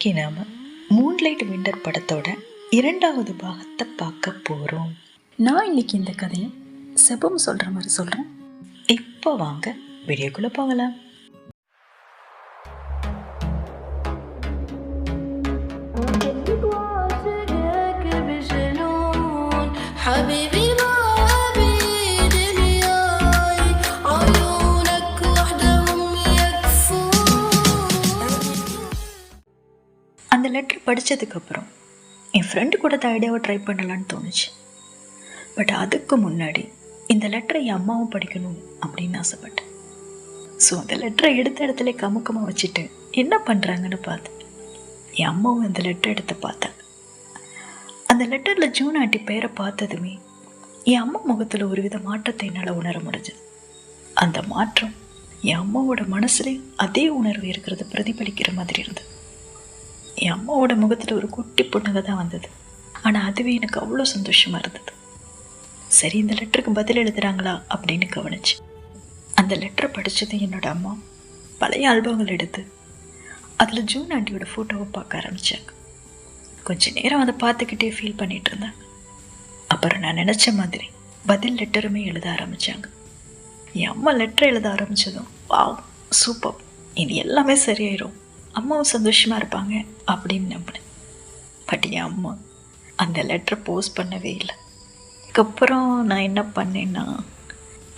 இன்னைக்கு நாம moonlight winter படத்தோட 2வது பாகத்தை பார்க்க போறோம். நான் இன்னைக்கு இந்த கதையை செபம் சொல்ற மாதிரி சொல்றேன். இப்போ வாங்க வீடியோக்குள்ள போகலாம். அந்த லெட்டர் படித்ததுக்கப்புறம் என் ஃப்ரெண்டு கூட அந்த ஐடியாவை ட்ரை பண்ணலான்னு தோணுச்சு. பட் அதுக்கு முன்னாடி இந்த லெட்டரை என் அம்மாவும் படிக்கணும் அப்படின்னு ஆசைப்பட்டேன். ஸோ அந்த லெட்டரை எடுத்த இடத்துல கமுக்கமாக வச்சுட்டு என்ன பண்ணுறாங்கன்னு பார்த்தேன். என் அம்மாவும் அந்த லெட்டர் எடுத்து பார்த்தாங்க. அந்த லெட்டரில் ஜூன் ஆண்டி பேரை பார்த்ததுமே என் அம்மா முகத்தில் ஒரு வித மாற்றத்தை என்னால் உணர முடிஞ்சது. அந்த மாற்றம் என் அம்மாவோட மனசுலேயும் அதே உணர்வு இருக்கிறத பிரதிபலிக்கிற மாதிரி இருந்தது. என் அம்மாவோட முகத்தில் ஒரு குட்டி புன்னகை தான் வந்தது. ஆனால் அதுவே எனக்கு அவ்வளோ சந்தோஷமாக இருந்தது. சரி, இந்த லெட்டருக்கு பதில் எழுதுகிறாங்களா அப்படின்னு கவனிச்சு அந்த லெட்டரை படித்தது என்னோட அம்மா பழைய ஆல்பங்கள் எடுத்து அதில் ஜூன் ஆண்டியோட ஃபோட்டோவை பார்க்க ஆரம்பித்தாங்க. கொஞ்ச நேரம் அதை பார்த்துக்கிட்டே ஃபீல் பண்ணிகிட்டு இருந்தாங்க. அப்புறம் நான் நினச்ச மாதிரி பதில் லெட்டருமே எழுத ஆரம்பித்தாங்க. என் அம்மா லெட்டர் எழுத ஆரம்பித்ததும் வாவ் சூப்பர், இது எல்லாமே சரியாயிரும், அம்மாவும் சந்தோஷமாக இருப்பாங்க அப்படின்னு நம்பினேன். பட் என் அம்மா அந்த லெட்டரை போஸ்ட் பண்ணவே இல்லை. அதுக்கப்புறம் நான் என்ன பண்ணேன்னா,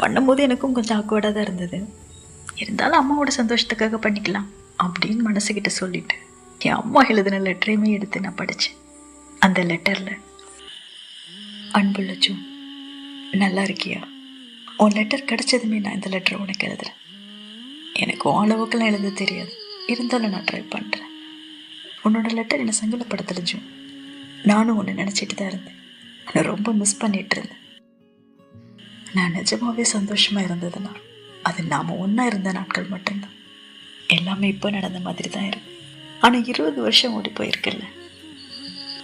பண்ணும்போது எனக்கும் கொஞ்சம் ஆக்வர்டாக தான் இருந்தது. இருந்தாலும் அம்மாவோட சந்தோஷத்துக்காக பண்ணிக்கலாம் அப்படின்னு மனசுக்கிட்ட சொல்லிட்டு என் அம்மா எழுதின லெட்டரையுமே எடுத்து நான் படித்தேன். அந்த லெட்டரில், அன்புள்ள ஜூன், நல்லா இருக்கியா? உன் லெட்டர் கிடச்சதுமே நான் இந்த லெட்டரை உனக்கு எழுதுறேன். எனக்கு அளவுக்கெல்லாம் எழுத தெரியாது, இருந்தாலும் நான் ட்ரை பண்ணுறேன். உன்னோட லெட்டர் என்னை சங்கடப்படுத்தலை ஜூன். நானும் ஒன்று நினச்சிட்டு தான் இருந்தேன். நான் ரொம்ப மிஸ் பண்ணிகிட்டு இருந்தேன். நான் நிஜமாகவே சந்தோஷமாக இருந்ததுன்னா அது நாம் ஒன்றா இருந்த நாட்கள் மட்டும்தான். எல்லாமே இப்போ நடந்த மாதிரி தான் இருக்கு. ஆனால் 20 வருஷம் ஓடி போயிருக்குல்ல.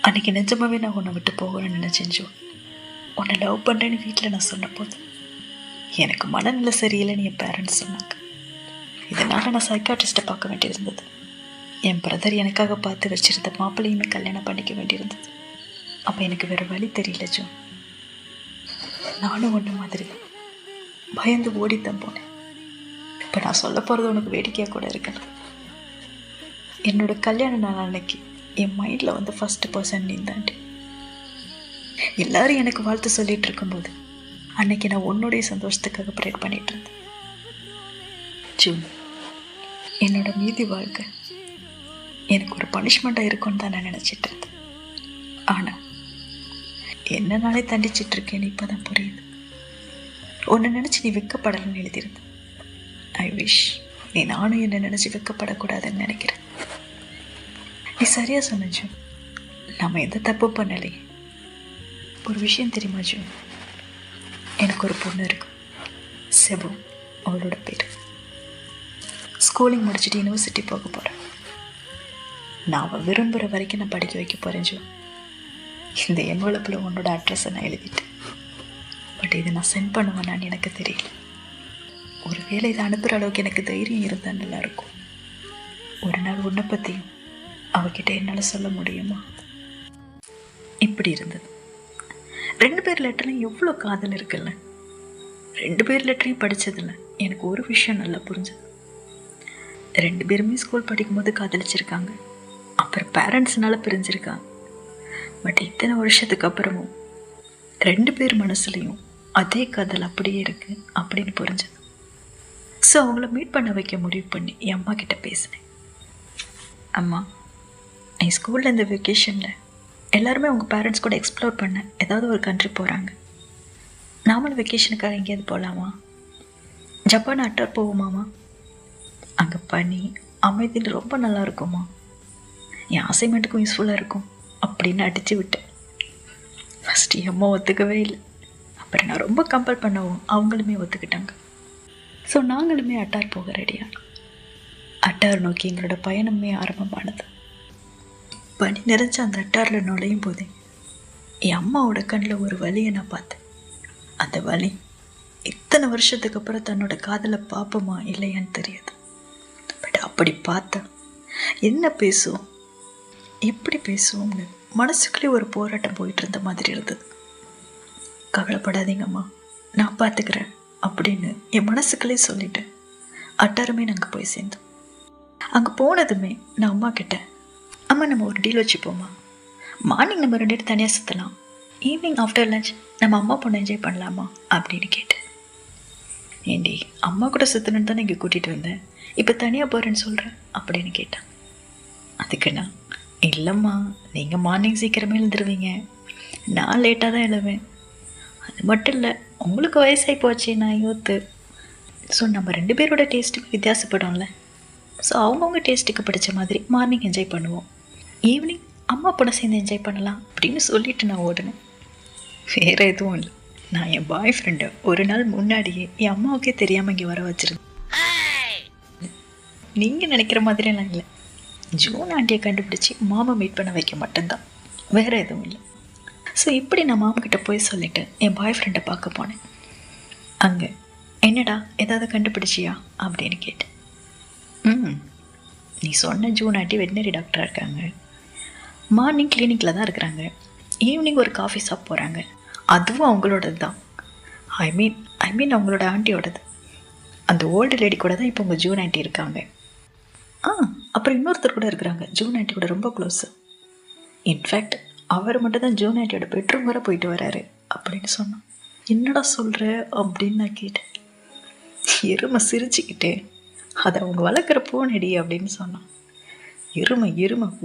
அன்றைக்கி நிஜமாகவே நான் உன்னை விட்டு போகணும்னு நினச்சேன் ஜூன். உன்னை லவ் பண்ணுறேன்னு வீட்டில் நான் சொன்ன போது எனக்கு மனநிலை சரியில்லைன்னு என் பேரண்ட்ஸ் சொன்னாங்க. இதனால் நான் சைக்காட்ரிஸ்ட்டை பார்க்க வேண்டியிருந்தது. என் பிரதர் எனக்காக பார்த்து வச்சுருந்த மாப்பிள்ளையுமே கல்யாணம் பண்ணிக்க வேண்டியிருந்தது. அப்போ எனக்கு வேறு வழி தெரியல ஜூன். நானும் ஒன்று மாதிரி பயந்து ஓடித்தான் போனேன். இப்போ நான் சொல்ல போகிறது உனக்கு வேடிக்கையாக கூட இருக்கணும். என்னோட கல்யாண நாள் அன்னைக்கு என் மைண்டில் வந்து ஃபஸ்ட்டு பர்சன் நீ தாண்டி. எல்லாரும் எனக்கு வாழ்த்து சொல்லிகிட்டு இருக்கும்போது அன்னைக்கு நான் உன்னுடைய சந்தோஷத்துக்காக ப்ரேயர் பண்ணிகிட்டு இருந்தேன். ஜூன், என்னோட மீதி வாழ்க்கை எனக்கு ஒரு பனிஷ்மெண்ட்டாக இருக்கும்னு தான் நான் நினச்சிட்டு இருந்தேன். ஆனால் என்ன நாளே தண்டிச்சிட்ருக்கேன்னு இப்போ தான் புரியுது. உன்னை நினச்சி நீ வெக்கப்படலைன்னு எழுதியிருந்த. ஐ விஷ் நீ நானும் என்னை நினச்சி வெக்கப்படக்கூடாதுன்னு நினைக்கிறேன். நீ சரியாக சொன்ன ஜூன், நம்ம எந்த தப்பு பண்ணலையே. ஒரு விஷயம் தெரியுமா ஜூன், எனக்கு ஒரு பொண்ணு இருக்கு, செபு அவளோட பேர். ஸ்கூலிங் முடிச்சுட்டு யூனிவர்சிட்டி போக போகிறேன். நான் அவள் விரும்புகிற வரைக்கும் நான் படிக்க வைக்க போகிறேன் ஜூன். இந்த என்வலப்பில் உன்னோட அட்ரஸை நான் எழுதிட்டேன். பட் இதை நான் சென்ட் பண்ணுவேனான்னு எனக்கு தெரியல. ஒருவேளை இதை அனுப்புகிற அளவுக்கு எனக்கு தைரியம் இருந்தால் நல்லாயிருக்கும். ஒரு நாள் உன்னை பற்றியும் அவகிட்ட என்னால் சொல்ல முடியுமா? இப்படி இருந்தது. 2 பேர் லெட்டர்லையும் எவ்வளோ காதல் இருக்குல்ல. 2 பேர் லெட்டரையும் படித்ததில்ல எனக்கு ஒரு விஷயம் நல்லா புரிஞ்சது. 2 பேருமே ஸ்கூல் படிக்கும்போது காதலிச்சிருக்காங்க. அப்புறம் பேரண்ட்ஸ்னால பிரிஞ்சிருக்காங்க. பட் இத்தனை வருஷத்துக்கு அப்புறமும் 2 பேர் மனசுலையும் அதே காதல் அப்படியே இருக்கு அப்படின்னு புரிஞ்சது. ஸோ அவங்கள மீட் பண்ண வைக்க முடிவு பண்ணி என் அம்மா கிட்ட பேசினேன். அம்மா, என் ஸ்கூலில் இந்த வெக்கேஷனில் எல்லாருமே உங்கள் பேரண்ட்ஸ் கூட எக்ஸ்ப்ளோர் பண்ண ஏதாவது ஒரு கண்ட்ரி போகிறாங்க. நாமளும் வெக்கேஷனுக்காக எங்கேயாவது போகலாமா? ஜப்பான் அட்டார் போவோமாம்மா? அங்கே பனி அமைதியில் ரொம்ப நல்லா இருக்குமா? என் அசைன்மெண்ட்டுக்கும் யூஸ்ஃபுல்லாக இருக்கும் அப்படின்னு அடித்து விட்டேன். ஃபஸ்ட்டு என் அம்மா ஒத்துக்கவே இல்லை. அப்புறம் நான் ரொம்ப கம்பல் பண்ணவும் அவங்களுமே ஒத்துக்கிட்டாங்க. ஸோ நாங்களுமே அட்டார் போக ரெடியானோம். அட்டார் நோக்கி எங்களோட பயணமே ஆரம்பமானது. பனி நிறைஞ்ச அந்த அட்டாரில் நுழையும் போதே என் அம்மாவோட கண்ணில் ஒரு வலியை நான் பார்த்தேன். அந்த வலி இத்தனை வருஷத்துக்கு அப்புறம் தன்னோட காதலை பார்ப்போமா இல்லையான்னு தெரியாது. பட் அப்படி பார்த்தா என்ன பேசுவோம், எப்படி பேசுவோம்னு மனசுக்குள்ளே ஒரு போராட்டம் போயிட்டு இருந்த மாதிரி இருந்தது. கவலைப்படாதீங்கம்மா, நான் பார்த்துக்கிறேன் அப்படின்னு என் மனசுக்குள்ளே சொல்லிட்டேன். அட்டாருமே நாங்கள் போய் சேர்ந்தோம். அங்கே போனதுமே நான் அம்மா கிட்ட, அம்மா நம்ம ஒரு டீல் வச்சுப்போம்மா, மார்னிங் நம்ம 2 பேரும் தனியாக சுற்றலாம், ஈவினிங் ஆஃப்டர் லஞ்ச் நம்ம அம்மா பொண்ணு என்ஜாய் பண்ணலாமா அப்படின்னு கேட்டேன். ஏண்டி அம்மா கூட சுற்றணுன்னு தானே இங்கே கூட்டிகிட்டு வந்தேன், இப்போ தனியாக போகிறேன்னு சொல்கிறேன் அப்படின்னு கேட்டான். அதுக்கு நான், இல்லைம்மா நீங்கள் மார்னிங் சீக்கிரமே எழுந்துருவீங்க, நான் லேட்டாக தான் எழுவேன், அது மட்டும் இல்லை உங்களுக்கு வயசாகி போச்சு, நான் யூத்து, ஸோ நம்ம 2 பேரோட டேஸ்ட்டுக்கு வித்தியாசப்படும்ல, ஸோ அவங்கவுங்க டேஸ்ட்டுக்கு பிடிச்ச மாதிரி மார்னிங் என்ஜாய் பண்ணுவோம், ஈவினிங் அம்மா பொண்ணை சேர்ந்து என்ஜாய் பண்ணலாம் அப்படின்னு சொல்லிட்டு நான் ஓடினேன். வேறு எதுவும் இல்லை, நான் என் பாய் ஃப்ரெண்டை ஒரு நாள் முன்னாடியே என் அம்மாவுக்கே தெரியாமல் இங்கே வர வச்சிருந்தேன். நீங்கள் நினைக்கிற மாதிரியெல்லாம் இல்லை, ஜூன் ஆண்டியை கண்டுபிடிச்சி மாமா மீட் பண்ண வைக்க மட்டும்தான், வேறு எதுவும் இல்லை. ஸோ இப்படி நான் மாமாக்கிட்ட போய் சொல்லிவிட்டு என் பாய் ஃப்ரெண்டை பார்க்க போனேன். அங்கே என்னடா ஏதாவது கண்டுபிடிச்சியா அப்படின்னு கேட்டேன். நீ சொன்ன ஜூன் ஆண்டி வெட்டினரி டாக்டராக இருக்காங்க, மார்னிங் கிளினிக்கில் தான் இருக்கிறாங்க, ஈவினிங் ஒரு காஃபி ஷாப் போகிறாங்க, அதுவும் அவங்களோடது தான், ஐ மீன் அவங்களோட ஆண்டியோடது, அந்த ஓல்டு லேடி கூட தான் இப்போ உங்கள் ஜூன் ஆண்டி இருக்காங்க. அப்புறம் இன்னொருத்தர் கூட இருக்கிறாங்க, ஜூன் ஆண்டி கூட ரொம்ப க்ளோஸு, இன்ஃபேக்ட் அவர் மட்டும் தான் ஜூன் ஆண்டியோட பெட்ரூம் வரை போயிட்டு வராரு அப்படின்னு சொன்னான். என்னடா சொல்கிற அப்படின்னு நான் கேட்டேன். எருமை சிரிச்சுக்கிட்டே, அதை அவங்க வளர்க்குற பூனடி அப்படின்னு சொன்னான். எருமை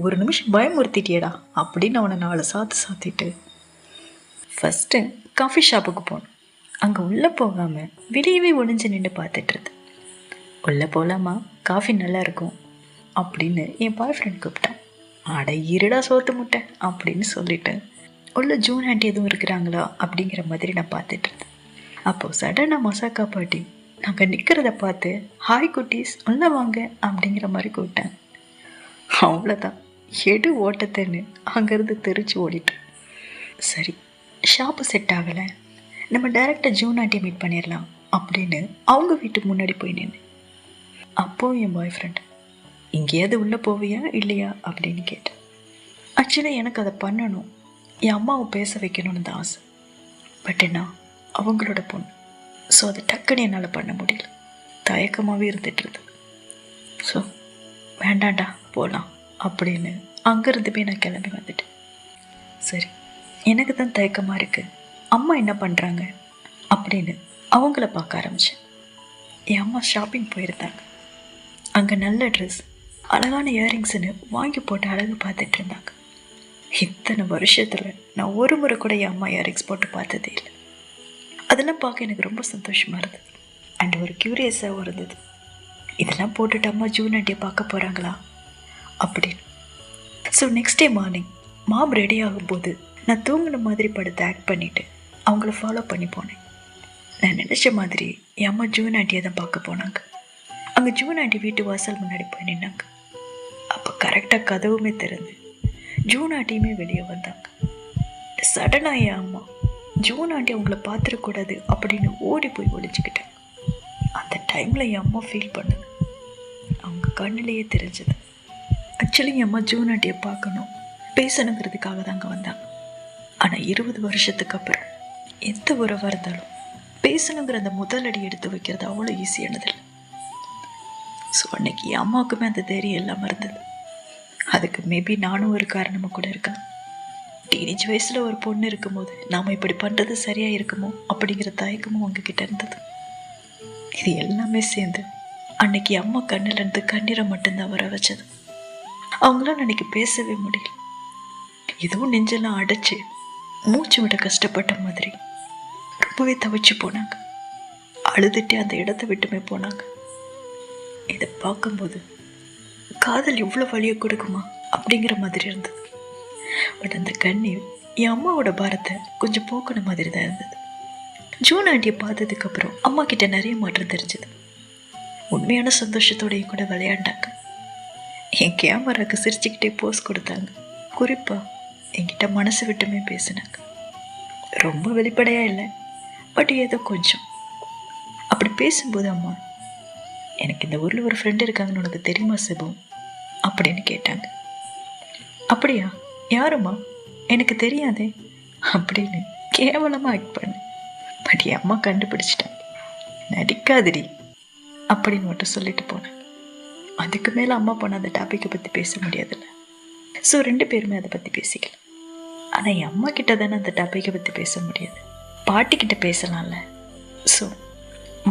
ஒரு நிமிஷம் பயமுறுத்திட்டியடா அப்படின்னு அவனை 4 சாத்து சாத்திட்டு ஃபஸ்ட்டு காஃபி ஷாப்புக்கு போனோம். அங்கே உள்ளே போகாமல் வெளியவே ஒளிஞ்சு நின்று பார்த்துட்டு இருந்தேன். உள்ளே போகலாமா, காஃபி நல்லா இருக்கும் அப்படின்னு என் பாய் ஃப்ரெண்ட் கூப்பிட்டான். அட இருடா சோத்து முட்டை அப்படின்னு சொல்லிட்டு உள்ள ஜூன் ஆண்டி எதுவும் இருக்கிறாங்களா அப்படிங்கிற மாதிரி நான் பார்த்துட்டு இருந்தேன். அப்போது சடனாக மசாக்கா பாட்டி நாங்கள் நிற்கிறத பார்த்து, ஹாய் குட்டீஸ் உள்ளே வாங்க அப்படிங்கிற மாதிரி கூப்பிட்டேன். அவ்வளோதான், எடு ஓட்டத்தைன்னு அங்கேருந்து தெரிச்சு ஓடிட்டேன். சரி, ஷாப்பு செட் ஆகலை, நம்ம டைரெக்டாக ஜூன் ஆண்டி மீட் பண்ணிடலாம் அப்படின்னு அவங்க வீட்டுக்கு முன்னாடி போய் நின்று. அப்போது என் பாய் ஃப்ரெண்ட், இங்கேயாவது உள்ளே போவியா இல்லையா அப்படின்னு கேட்டேன். ஆக்சுவலி எனக்கு அதை பண்ணணும், என் அம்மாவை பேச வைக்கணும்னு தான் ஆசை, பட் என்ன அவங்களோட பொண்ணு, ஸோ அதை டக்குன்னு என்னால் பண்ண முடியல, தயக்கமாகவே இருந்துட்டு இருந்தது. ஸோ வேண்டாண்டா போகலாம் அப்படின்னு அங்கேருந்துமே நான் கிளம்பி வந்துட்டேன். சரி, எனக்கு தான் தயக்கமாக இருக்குது, அம்மா என்ன பண்ணுறாங்க அப்படின்னு அவங்கள பார்க்க ஆரம்பித்தேன். என் அம்மா ஷாப்பிங் போயிருந்தாங்க. அங்கே நல்ல ட்ரெஸ், அழகான இயரிங்ஸ்ன்னு வாங்கி போட்டு அழகு பார்த்துட்டு இருந்தாங்க. இத்தனை வருஷத்தில் நான் ஒரு முறை கூட என் அம்மா இயரிங்ஸ் போட்டு பார்த்ததே இல்லை. அதெல்லாம் பார்க்க எனக்கு ரொம்ப சந்தோஷமாக இருந்தது அண்ட் ஒரு க்யூரியஸாகவும் இருந்தது. இதெல்லாம் போட்டுட்டு அம்மா ஜூன் ஆண்டியை பார்க்க போகிறாங்களா அப்படின்னு. ஸோ நெக்ஸ்ட் டே மார்னிங் மாம் ரெடி ஆகும்போது நான் தூங்கின மாதிரி படுத்து ஆக்ட் பண்ணிவிட்டு அவங்கள ஃபாலோ பண்ணி போனேன். நான் நினச்ச மாதிரி என் அம்மா ஜூன் ஆண்டியை தான் பார்க்க போனாங்க. அங்கே ஜூன் ஆண்டி வீட்டு வாசல் முன்னாடி போய் நின்னாங்க. அப்போ கரெக்டாக கதவுமே திறந்து ஜூன் ஆண்டியுமே வெளியே வந்தாங்க. சடனாக என் அம்மா ஜூன் ஆண்டி அவங்கள பார்த்துடக்கூடாது அப்படின்னு ஓடி போய் ஒழிச்சுக்கிட்டேன். அந்த டைமில் என் அம்மா ஃபீல் பண்ணுது, அவங்க கண்ணிலேயே தெரிஞ்சது. ஆக்சுவலி என் அம்மா ஜூன் ஆண்டியை பார்க்கணும், பேசணுங்கிறதுக்காக தான் அங்கே வந்தாங்க. ஆனால் 20 வருஷத்துக்கு அப்புறம் எந்த உறவாக இருந்தாலும் பேசணுங்கிற அந்த முதல் அடி எடுத்து வைக்கிறது அவ்வளோ ஈஸியானதில்லை. ஸோ அன்னைக்கு என் அம்மாவுக்குமே அந்த தைரியம் இல்லாமல் இருந்தது. அதுக்கு மேபி நானும் ஒரு காரணமாக கூட இருக்கேன். டீனேஜ் வயசில் ஒரு பொண்ணு இருக்கும்போது நாம் இப்படி பண்ணுறது சரியாக இருக்குமோ அப்படிங்கிற தயக்கமும் அவங்கக்கிட்ட இருந்தது. இது எல்லாமே சேர்ந்து அன்னைக்கு அம்மா கண்ணிலேருந்து கண்ணீரை மட்டும்தான் வர வச்சது. அவங்களாம் அன்னைக்கு பேசவே முடியல, எதுவும் நெஞ்செல்லாம் அடைச்சி மூச்சு விட கஷ்டப்பட்ட மாதிரி ரொம்பவே தவிச்சு போனாங்க. அழுதுட்டே அந்த இடத்த விட்டுமே போனாங்க. இதை பார்க்கும்போது காதல் எவ்வளோ வலியை கொடுக்குமா அப்படிங்கிற மாதிரி இருந்தது. பட் அந்த கண்ணீர் என் அம்மாவோட பாரத்தை கொஞ்சம் போக்குன மாதிரி தான் இருந்தது. ஜூன் ஆண்டியை பார்த்ததுக்கப்புறம் அம்மா கிட்ட நிறைய மாற்றம் தெரிஞ்சது. உண்மையான சந்தோஷத்தோடையும் கூட விளையாண்டாங்க. என் கேமராவுக்கு சிரிச்சுக்கிட்டே போஸ் கொடுத்தாங்க. குறிப்பாக என்கிட்ட மனசு விட்டுமே பேசினாங்க. ரொம்ப வெளிப்படையாக இல்லை, பட் ஏதோ கொஞ்சம். அப்படி பேசும்போது அம்மா, எனக்கு இந்த ஊரில் ஒரு ஃப்ரெண்டு இருக்காங்கன்னு உனக்கு தெரியுமா சிபு அப்படின்னு கேட்டாங்க. அப்படியா? யாரும்மா? எனக்கு தெரியாதே அப்படின்னு கேவலமாக ஆக்ட் பண்ணு. பட் என் அம்மா கண்டுபிடிச்சிட்டாங்க. நடிக்காதடி அப்படின்னு மட்டும் சொல்லிட்டு போனேன். அதுக்கு மேலே அம்மா போன அந்த டாப்பிக்கை பற்றி பேச முடியாதுல்ல. ஸோ 2 பேருமே அதை பற்றி பேசிக்கலாம். ஆனால் என் அம்மா கிட்ட தானே அந்த டாப்பிக்கை பற்றி பேச முடியாது. பாட்டிக்கிட்ட பேசலாம்ல. ஸோ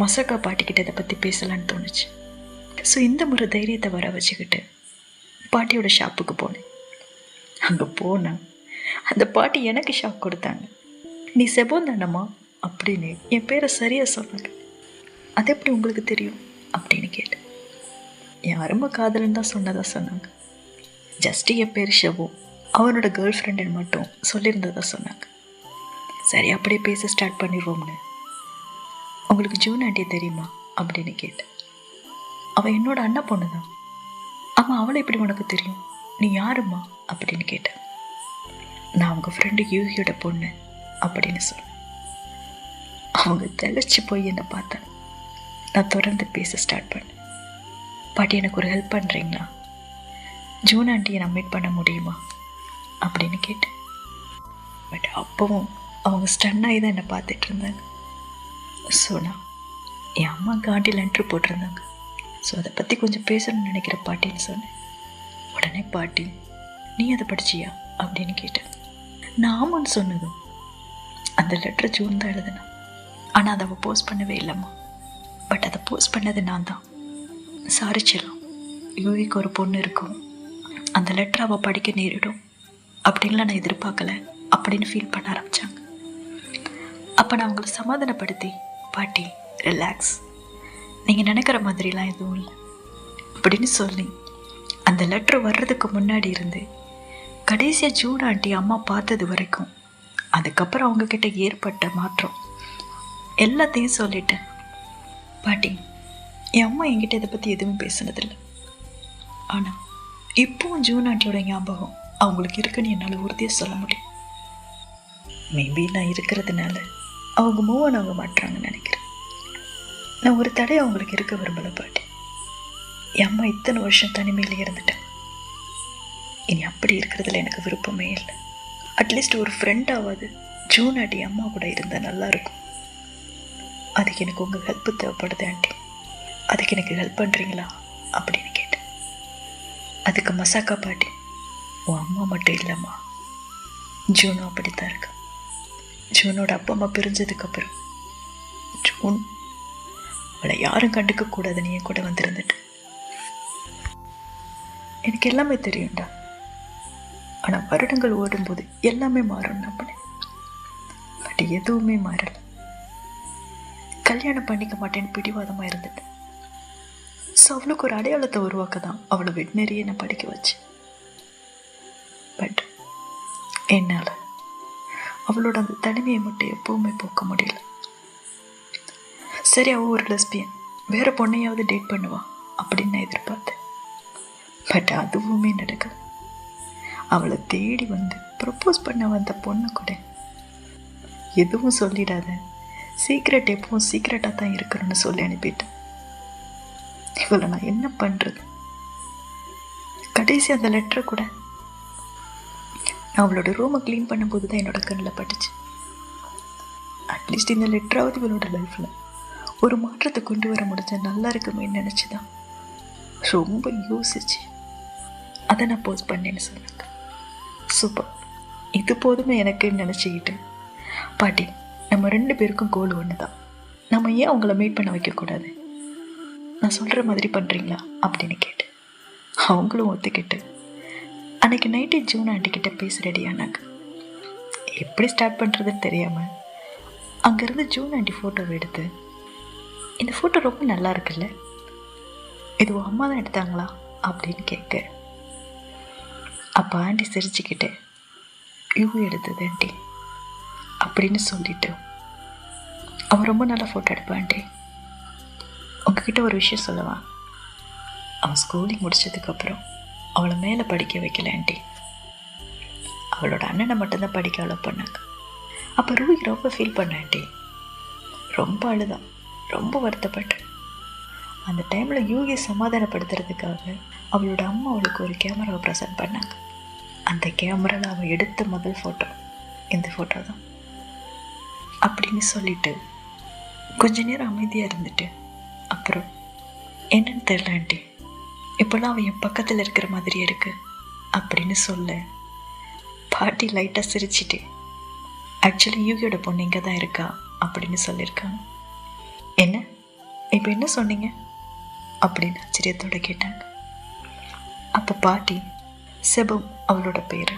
மசக்கா பாட்டிக்கிட்ட இதை பற்றி பேசலான்னு தோணுச்சு. ஸோ இந்த முறை தைரியத்தை வர வச்சுக்கிட்டு பாட்டியோட ஷாப்புக்கு போனேன். அங்கே போனேன், அந்த பாட்டி எனக்கு ஷாக் கொடுத்தாங்க. நீ செபோன் தானம்மா அப்படின்னு என் பேரை சரியாக சொன்னாங்க. அது எப்படி உங்களுக்கு தெரியும் அப்படின்னு கேட்டேன். யாரும்மா காதலன்னு தான் சொன்னாங்க. ஜஸ்ட்டு என் பேர் ஷெபோ, அவனோட கேர்ள் ஃப்ரெண்டுன்னு மட்டும் சொல்லியிருந்ததா சொன்னாங்க. சரி, அப்படியே பேச ஸ்டார்ட் பண்ணிடுவோம்னு. உங்களுக்கு ஜூன் ஆண்டியை தெரியுமா அப்படின்னு கேட்டேன். அவள் என்னோட அண்ணா பொண்ணு தான். ஆமாம், அவளை எப்படி உனக்கு தெரியும்? நீ யாரும்மா அப்படின்னு கேட்டேன். நான் அவங்க ஃப்ரெண்டு யூகியோட பொண்ணு அப்படின்னு சொன்னேன். அவங்க தெளிச்சு போய் என்னை பார்த்தேன். நான் தொடர்ந்து பேச ஸ்டார்ட் பண்ணேன். பாட்டி, எனக்கு ஒரு ஹெல்ப் பண்ணுறீங்களா? ஜூன் ஆண்டியை நான் மீட் பண்ண முடியுமா அப்படின்னு கேட்டேன். பட் அப்பவும் அவங்க ஸ்டன்னாகி தான் என்னை பார்த்துட்டு இருந்தாங்க. ஸோ நான் என் அம்மாவுக்கு ஆண்டியில் என்ட்ரு போட்டிருந்தாங்க. ஸோ அதை பற்றி கொஞ்சம் பேசணும்னு நினைக்கிற பாட்டின்னு சொன்னேன். உடனே பாட்டி, நீ அதை படிச்சியா அப்படின்னு கேட்டேன். நான் ஆமான்னு சொன்னதும், அந்த லெட்டர் ஜூன் தான் எழுதுனேன். ஆனால் அதை அவள் போஸ்ட் பண்ணவே இல்லைம்மா. பட் அதை போஸ்ட் பண்ணது நான் தான். சாரி செல்லம், யூவிக்கு ஒரு பொண்ணு இருக்கும், அந்த லெட்டர் அவள் படிக்க நேரிடும் அப்படின்லாம் நான் எதிர்பார்க்கல அப்படின்னு ஃபீல் பண்ண ஆரம்பித்தாங்க. அப்போ நான் அவங்கள சமாதானப்படுத்தி, பாட்டி ரிலாக்ஸ், நீங்கள் நினைக்கிற மாதிரிலாம் எதுவும் இல்லை அப்படின்னு சொல்லி அந்த லெட்ரு வர்றதுக்கு முன்னாடி இருந்து கடைசியாக ஜூன் ஆண்டி அம்மா பார்த்தது வரைக்கும், அதுக்கப்புறம் அவங்கக்கிட்ட ஏற்பட்ட மாற்றம் எல்லாத்தையும் சொல்லிட்டேன். பாட்டி, என் அம்மா என்கிட்ட இதை பற்றி எதுவும் பேசுனதில்லை. ஆனால் இப்போவும் ஜூன் ஆண்டியோட ஞாபகம் அவங்களுக்கு இருக்குன்னு என்னால் உறுதியாக சொல்ல முடியும். மேபி நான் இருக்கிறதுனால அவங்க மூவ் ஆன் ஆக மாட்டுறாங்கன்னு நினைக்கிறேன். நான் ஒரு தடவை அவங்களுக்கு இருக்க விரும்பலை பாட்டி. என் அம்மா இத்தனை வருஷம் தனிமையில் இருந்துட்டேன். இனி அப்படி இருக்கிறதுல எனக்கு விருப்பமே இல்லை. அட்லீஸ்ட் ஒரு ஃப்ரெண்டாவது ஜூன் ஆண்டி அம்மா கூட இருந்தால் நல்லாயிருக்கும். அதுக்கு எனக்கு உங்கள் ஹெல்ப்பு தேவைப்படுது ஆண்டி. அதுக்கு எனக்கு ஹெல்ப் பண்ணுறீங்களா அப்படின்னு கேட்டேன். அதுக்கு மசாக்கா பாட்டி, உன் அம்மா மட்டும் இல்லைம்மா, ஜூனும் அப்படித்தான் இருக்கு. ஜூனோட அப்பா அம்மா பிரிஞ்சதுக்கப்புறம் ஜூன் அவளை யாரும் கண்டுக்க கூடாதுன்னு என் கூட வந்திருந்துட்டு. எனக்கு எல்லாமே தெரியும்டா. ஆனால் வருடங்கள் ஓடும்போது எல்லாமே மாறும் அப்படின்னு. பட் எதுவுமே மாறலை. கல்யாணம் பண்ணிக்க மாட்டேன்னு பிடிவாதமாக இருந்துட்டேன். ஸோ அவளுக்கு ஒரு அடையாளத்தை உருவாக்க தான் அவளை வெட்னரியே நான் படிக்க வச்சேன். பட் என்னால் அவளோட அந்த தனிமையை மட்டும் எப்பவுமே போக்க முடியல. சரி, அவள் ஒரு லெஸ்பியன், வேற பொண்ணையாவது டேட் பண்ணுவா அப்படின்னு நான் எதிர்பார்த்தேன். பட் அதுவுமே நடக்கல. அவளை தேடி வந்து ப்ரப்போஸ் பண்ண வந்த பொண்ணு கூட எதுவும் சொல்லிடாத, சீக்ரெட் எப்பவும் சீக்ரெட்டாக தான் இருக்கணும்னு சொல்லி அனுப்பிட்டேன். இவளை நான் என்ன பண்ணுறது? கடைசி அந்த லெட்டரை கூட நான் அவளோட ரூமை க்ளீன் பண்ணும்போது தான் என்னோட கண்ணில் பட்டுச்சு. அட்லீஸ்ட் இந்த லெட்டராவது இவளோட லைஃப்பில் ஒரு மாற்றத்தை கொண்டு வர முடிஞ்சா நல்லா இருக்குமே நினச்சி தான் ரொம்ப யோசிச்சு அதை நான் போஸ்ட் பண்ணேன்னு சொன்னாங்க. சூப்பர், இது போதுமே எனக்குன்னு நினச்சிக்கிட்டு, பாட்டி நம்ம 2 பேருக்கும் கோல் ஒன்று தான், நம்ம ஏன் அவங்கள மீட் பண்ண வைக்கக்கூடாது, நான் சொல்கிற மாதிரி பண்ணுறீங்களா அப்படின்னு கேட்டேன். அவங்களும் ஒத்துக்கிட்டு அன்றைக்கி நைட்டு ஜூன் ஆண்டிக்கிட்ட பேச ரெடியானாங்க. எப்படி ஸ்டார்ட் பண்ணுறதுன்னு தெரியாமல் அங்கேருந்து ஜூன் ஆண்டி ஃபோட்டோவை எடுத்து, இந்த ஃபோட்டோ ரொம்ப நல்லா இருக்குல்ல, இது உன் அம்மா தான் எடுத்தாங்களா அப்படின்னு கேட்க, அப்போ ஆண்டி சிரிச்சுக்கிட்டு, யூ எடுத்தது ஆண்டி அப்படின்னு சொல்லிட்டு, அவன் ரொம்ப நல்லா ஃபோட்டோ எடுப்பான் ஆண்டி, உங்ககிட்ட ஒரு விஷயம் சொல்லவா, அவன் ஸ்கூலிங் முடிச்சதுக்கப்புறம் அவளை மேலே படிக்க வைக்கல ஆண்டி, அவளோட அண்ணனை மட்டும்தான் படிக்க அலோவ் பண்ணாங்க. அப்போ ரூஹி ரொம்ப ஃபீல் பண்ண ஆண்டி, ரொம்ப அழுதான், ரொம்ப வருத்தப்பட்டேன். அந்த டைமில் யூகியை சமாதானப்படுத்துறதுக்காக அவளோட அம்மா அவளுக்கு ஒரு கேமராவை ப்ரெசென்ட் பண்ணாங்க. அந்த கேமராவில் அவள் எடுத்த முதல் ஃபோட்டோ இந்த ஃபோட்டோ தான் அப்படின்னு சொல்லிட்டு கொஞ்ச நேரம் அமைதியாக இருந்துட்டு அப்புறம் என்னன்னு தெரியல ஆண்டி, இப்போல்லாம் அவள் என் பக்கத்தில் இருக்கிற மாதிரியே இருக்கு அப்படின்னு சொல்ல பாட்டி லைட்டாக சிரிச்சிட்டு ஆக்சுவலி யூகியோட பொண்ணு இங்கே தான் இருக்கா அப்படின்னு சொல்லியிருக்காங்க. என்ன இப்போ என்ன சொன்னீங்க அப்படின்னு ஆச்சரியத்தோட கேட்டாங்க. அப்போ பாட்டி செபம் அவளோட பேர்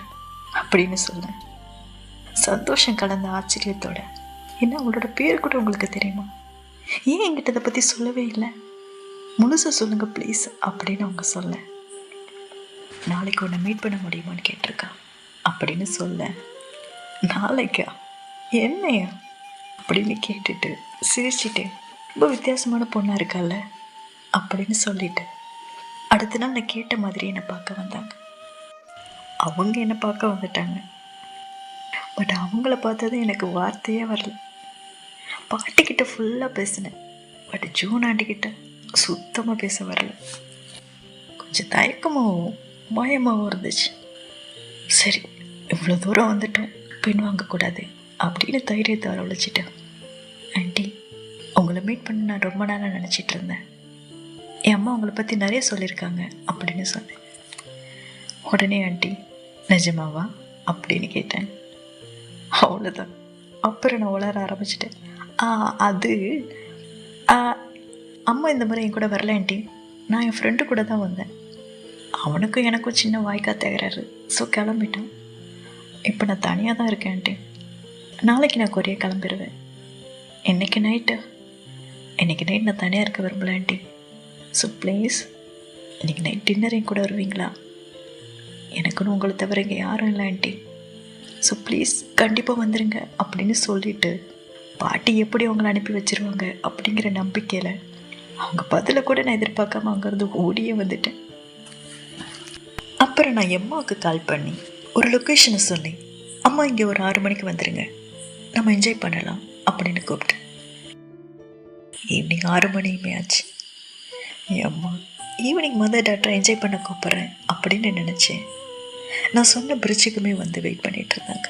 அப்படின்னு சொல்ல சந்தோஷம் கலந்த ஆச்சரியத்தோட, என்ன அவளோட பேர் கூட உங்களுக்கு தெரியுமா, ஏன் என்கிட்ட இதை பற்றி சொல்லவே இல்லை, முழுசாக சொல்லுங்கள் ப்ளீஸ் அப்படின்னு அவங்க சொல்ல, நாளைக்கு உன்னை மீட் பண்ண முடியுமான்னு கேட்டிருக்கா அப்படின்னு சொல்ல, நாளைக்கா என்னையா அப்படின்னு கேட்டுட்டு சிரிச்சிட்டு ரொம்ப வித்தியாசமான பொண்ணாக இருக்கால அப்படின்னு சொல்லிட்டு அடுத்த நாள் நான் கேட்ட மாதிரி என்னை பார்க்க வந்தாங்க. அவங்க என்னை பார்க்க வந்துட்டாங்க. பட் அவங்கள பார்த்தது எனக்கு வார்த்தையே வரல. பாட்டிக்கிட்ட ஃபுல்லாக பேசினேன், பட் ஜூன் ஆண்டிக்கிட்ட சுத்தமாக பேச வரல. கொஞ்சம் தயக்கமாகவும் பயமாகவும் இருந்துச்சு. சரி இவ்வளோ தூரம் வந்துட்டோம், பின் வாங்கக்கூடாது அப்படின்னு தைரியத்தை வரவழைச்சிட்டேன். ஆண்டி, உங்களை மீட் பண்ண நான் ரொம்ப நாளாக நினச்சிட்டு இருந்தேன். என் அம்மா உங்களை பற்றி நிறைய சொல்லியிருக்காங்க அப்படின்னு சொன்னேன். உடனே ஆண்டி நிஜமாவா அப்படின்னு கேட்டேன். அவ்வளோதான். அப்புறம் நான் உளர ஆரம்பிச்சிட்டேன். அது அம்மா இந்த மாதிரி என் கூட வரல ஆண்டி, நான் என் ஃப்ரெண்டு கூட தான் வந்தேன். அவனுக்கும் எனக்கும் சின்ன வாய்க்கா தகராறு, ஸோ கிளம்பிட்டான். இப்போ நான் தனியாக தான் இருக்கேன் ஆண்டி. நாளைக்கு நான் கொரியா கிளம்பிடுவேன். இன்னைக்கு நைட் நான் தனியாக இருக்க விரும்பல ஆண்டி. ஸோ ப்ளீஸ் இன்றைக்கி நைட் டின்னர் என் கூட வருவீங்களா? எனக்குன்னு உங்களை தவிர இங்கே யாரும் இல்லை ஆண்டி. ஸோ ப்ளீஸ் கண்டிப்பாக வந்துடுங்க அப்படின்னு சொல்லிட்டு பாட்டி எப்படி அவங்கள அனுப்பி வச்சிருவாங்க அப்படிங்கிற நம்பிக்கையில் அவங்க பதிலை கூட நான் எதிர்பார்க்காம அங்கேருந்து ஓடியே வந்துட்டேன். அப்புறம் நான் எம்மாவுக்கு கால் பண்ணி ஒரு லொக்கேஷனை சொல்லி, அம்மா இங்கே ஒரு 6 மணிக்கு வந்துடுங்க, நம்ம என்ஜாய் பண்ணலாம் அப்படின்னு கூப்பிட்டேன். ஈவினிங் 6 மணியுமே ஆச்சு. அம்மா ஈவினிங் மதர் டாக்டர் என்ஜாய் பண்ண கூப்பிட்றேன் அப்படின்னு நினச்சேன். நான் சொன்ன பிரிட்ஜுக்குமே வந்து வெயிட் பண்ணிட்டு இருந்தாங்க.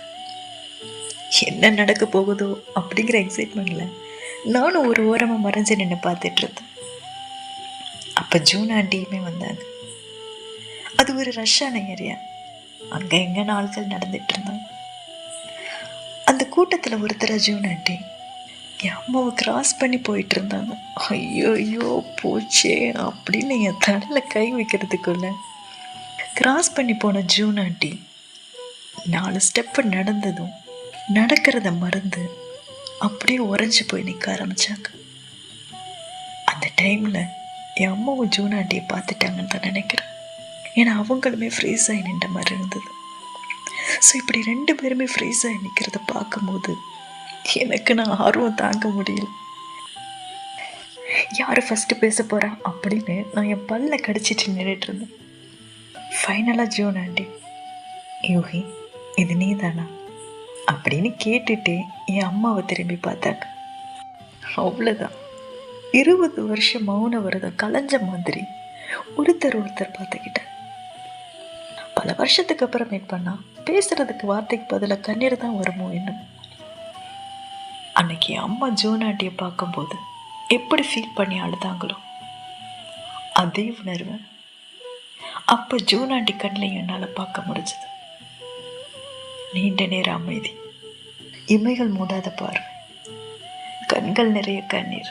என்ன நடக்க போகுதோ அப்படிங்கிற எக்ஸைட்மெண்ட்டில் நானும் ஒரு ஓரமாக மறைஞ்சு நின்று பார்த்துட்டு இருந்தேன். அப்போ ஜூன் ஆண்டியுமே வந்தாங்க. அது ஒரு ரஷ்ஷான ஏரியா, அங்கே எங்கே ஆட்கள் நடந்துட்டு இருந்தாங்க. அந்த கூட்டத்தில் ஒருத்தர ஜூன் ஆண்டி என் அம்மாவை கிராஸ் பண்ணி போயிட்டு இருந்தாங்க. ஐயோ ஐயோ போச்சே அப்படின்னு என் தலையில் கை வைக்கிறதுக்குள்ள கிராஸ் பண்ணி போன ஜூன் ஆண்டி 4 ஸ்டெப்பு நடந்ததும் நடக்கிறத மறந்து அப்படியே உறைஞ்சி போய் நிற்க ஆரம்பித்தாங்க. அந்த டைமில் என் அம்மாவும் ஜூன் ஆண்டியை பார்த்துட்டாங்கன்னு தான் நினைக்கிறேன். ஏன்னா அவங்களுமே ஃப்ரீஸ் ஆகி நின்ற மாதிரி இருந்தது. ஸோ இப்படி 2 பேருமே ஃப்ரீஸ் ஆகி நிற்கிறத பார்க்கும்போது எனக்கு நான் ஆர்வம் தாங்க முடியல. யார் ஃபஸ்ட்டு பேச போகிறா அப்படின்னு நான் என் பல்ல கடிச்சிட்டு நின்றுட்டு இருந்தேன். ஃபைனலாக ஜூன் ஆண்டி, யூகி இது நீ தானா அப்படின்னு கேட்டுட்டு என் அம்மாவை திரும்பி பார்த்தாங்க. அவ்வளோதான். 20 வருஷம் மௌன விரதம் கலைஞ்ச மாதிரி ஒருத்தர் பார்த்துக்கிட்டேன். பல வருஷத்துக்கு அப்புறம் மீட் பண்ணா பேசுறதுக்கு வார்த்தைக்கு பதிலாக கண்ணீர் தான் வருமோ என்னும். அன்னைக்கு அம்மா ஜூன் ஆண்டியை பார்க்கும்போது எப்படி ஃபீல் பண்ணி அழுதாங்களோ அதே உணர்வு அப்போ ஜூன் ஆண்டி கண்ணில் என்னால் பார்க்க முடிஞ்சது. நீண்ட நேர அமைதி, இமைகள் மூடாத பார்வை, கண்கள் நிறைய கண்ணீர்.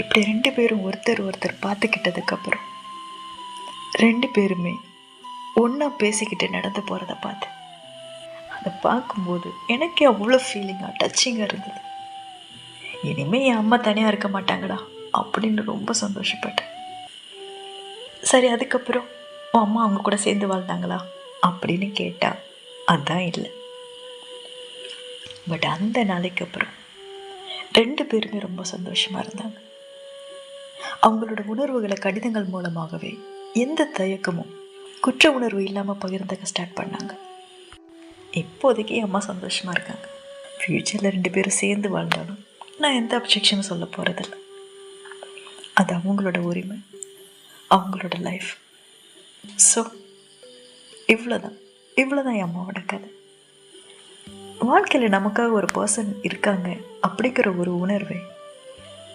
இப்படி 2 பேரும் ஒருத்தர் பார்த்துக்கிட்டதுக்கப்புறம் 2 பேருமே ஒன்றா பேசிக்கிட்டு நடந்து போகிறத பார்த்தேன். அதை பார்க்கும்போது எனக்கே அவ்வளோ ஃபீலிங்காக டச்சிங்காக இருந்தது. இனிமேல் என் அம்மா தனியாக இருக்க மாட்டாங்கடா அப்படின்னு ரொம்ப சந்தோஷப்பட்டேன். சரி அதுக்கப்புறம் உன் அம்மா அவங்க கூட சேர்ந்து வாழ்ந்தாங்களா அப்படின்னு கேட்டால் அதான் இல்லை. பட் அந்த நாளைக்கு அப்புறம் 2 பேருமே ரொம்ப சந்தோஷமாக இருந்தாங்க. அவங்களோட உணர்வுகளை கடிதங்கள் மூலமாகவே எந்த தயக்கமும் குற்ற உணர்வு இல்லாமல் பகிர்ந்துக்க ஸ்டார்ட் பண்ணாங்க. இப்போதைக்கு அம்மா சந்தோஷமாக இருக்காங்க. ஃப்யூச்சரில் 2 பேரும் சேர்ந்து வாழ்ந்தாலும் நான் எந்த அப்ஜெக்ஷனும் சொல்ல போகிறதில்ல. அது அவங்களோட உரிமை, அவங்களோட லைஃப். ஸோ இவ்வளோதான். இவ்வளோதான் என் அம்மாவோட கதை. வாழ்க்கையில் நமக்காக ஒரு பர்சன் இருக்காங்க அப்படிங்கிற ஒரு உணர்வை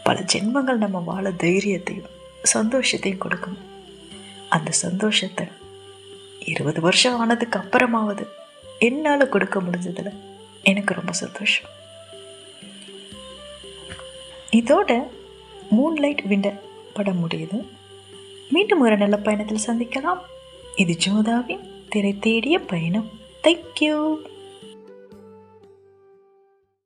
பல ஜென்மங்கள் நம்ம வாழ தைரியத்தையும் சந்தோஷத்தையும் கொடுக்கணும். அந்த சந்தோஷத்தை 20 வருஷம் ஆனதுக்கு அப்புறமாவது என்னால் கொடுக்க முடிஞ்சதில் எனக்கு ரொம்ப சந்தோஷம். இதோட மூன்லைட் விண்டர் படம் முடியுது. மீண்டும் ஒரு நல்ல பயணத்தில் சந்திக்கலாம். இது ஜோதாவின் திரை தேடிய பயணம். தேங்க்யூ.